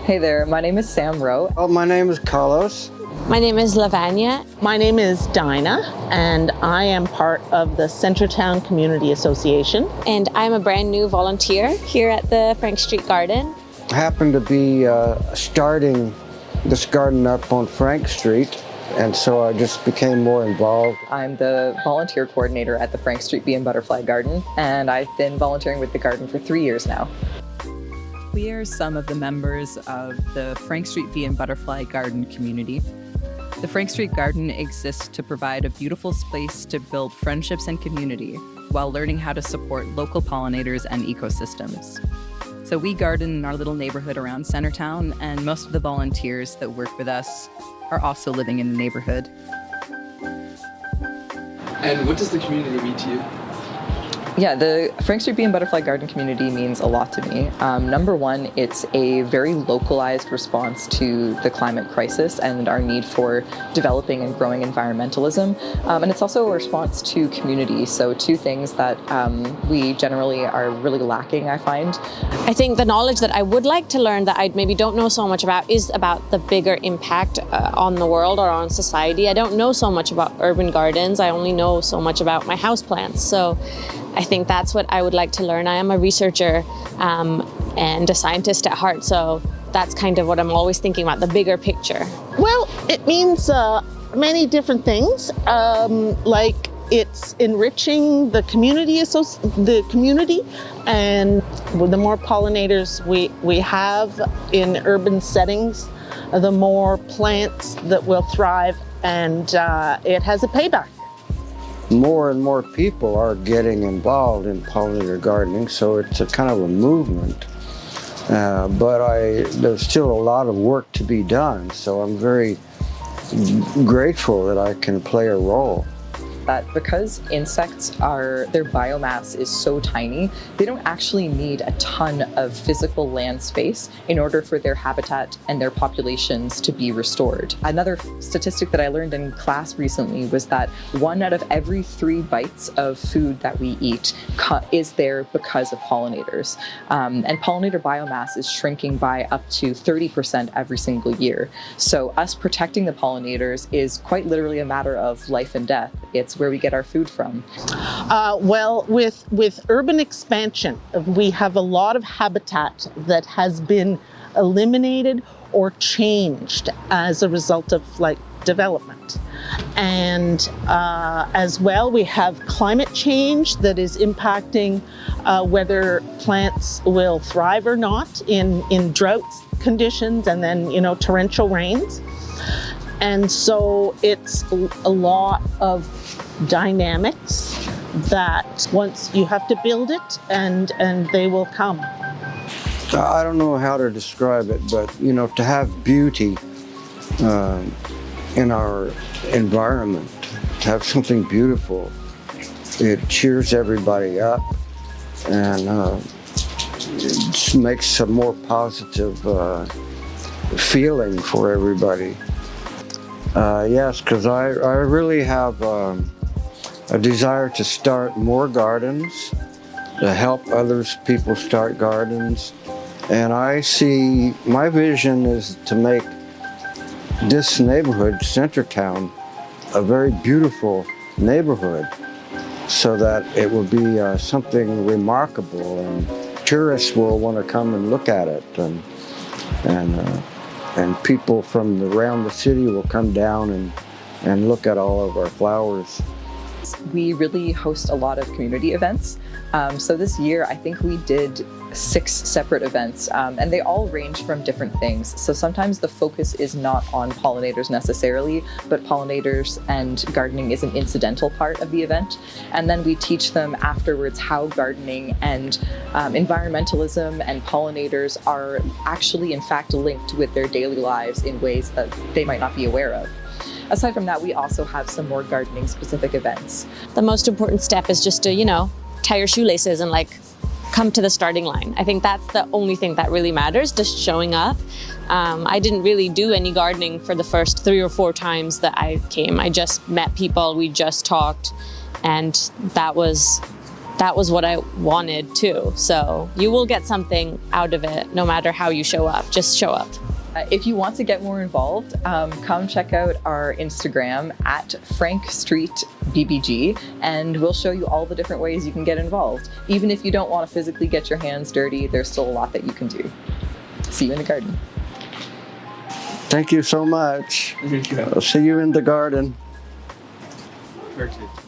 Hey there, my name is Sam Rowe. Oh, my name is Carlos. My name is Lavanya. My name is Dinah, and I am part of the Centretown Community Association. And I'm a brand new volunteer here at the Frank Street Garden. I happen to be starting this garden up on Frank Street, and so I just became more involved. I'm the volunteer coordinator at the Frank Street Bee and Butterfly Garden, and I've been volunteering with the garden for 3 years now. We are some of the members of the Frank Street Bee and Butterfly Garden community. The Frank Street Garden exists to provide a beautiful space to build friendships and community while learning how to support local pollinators and ecosystems. So we garden in our little neighborhood around Centretown, and most of the volunteers that work with us are also living in the neighborhood. And what does the community mean to you? Yeah, the Frank Street Bee and Butterfly Garden community means a lot to me. Number one, it's a very localized response to the climate crisis and our need for developing and growing environmentalism. And it's also a response to community. So two things that we generally are really lacking, I find. I think the knowledge that I would like to learn that I maybe don't know so much about is about the bigger impact on the world or on society. I don't know so much about urban gardens. I only know so much about my houseplants. So I think that's what I would like to learn. I am a researcher and a scientist at heart, so that's kind of what I'm always thinking about, the bigger picture. Well, it means many different things, like it's enriching the community, and the more pollinators we have in urban settings, the more plants that will thrive, and it has a payback. More and more people are getting involved in pollinator gardening, so it's a kind of a movement. But there's still a lot of work to be done, so I'm very grateful that I can play a role. That because insects their biomass is so tiny, they don't actually need a ton of physical land space in order for their habitat and their populations to be restored. Another statistic that I learned in class recently was that 1 out of every 3 bites of food that we eat is there because of pollinators. And pollinator biomass is shrinking by up to 30% every single year. So us protecting the pollinators is quite literally a matter of life and death. It's where we get our food from. Well, with urban expansion, we have a lot of habitat that has been eliminated or changed as a result of development. And as well, we have climate change that is impacting whether plants will thrive or not in drought conditions and then, torrential rains. And so it's a lot of dynamics that once you have to build it and they will come. I don't know how to describe it, but to have beauty in our environment, to have something beautiful, it cheers everybody up and it makes a more positive feeling for everybody. Yes, because I really have a desire to start more gardens, to help people start gardens. And I see, my vision is to make this neighborhood, Centretown, a very beautiful neighborhood so that it will be something remarkable and tourists will want to come and look at it. And people from around the city will come down and look at all of our flowers. We really host a lot of community events. So this year, I think we did 6 separate events, and they all range from different things. So sometimes the focus is not on pollinators necessarily, but pollinators and gardening is an incidental part of the event. And then we teach them afterwards how gardening and environmentalism and pollinators are actually in fact linked with their daily lives in ways that they might not be aware of. Aside from that, we also have some more gardening specific events. The most important step is just to, tie your shoelaces and come to the starting line. I think that's the only thing that really matters, just showing up. I didn't really do any gardening for the first 3 or 4 times that I came. I just met people, we just talked, and that was that was what I wanted too. So you will get something out of it no matter how you show up. Just show up. If you want to get more involved, come check out our Instagram at frankstbbg, and we'll show you all the different ways you can get involved. Even if you don't want to physically get your hands dirty, there's still a lot that you can do. See you in the garden. Thank you so much. Here you go. I'll see you in the garden. Perfect.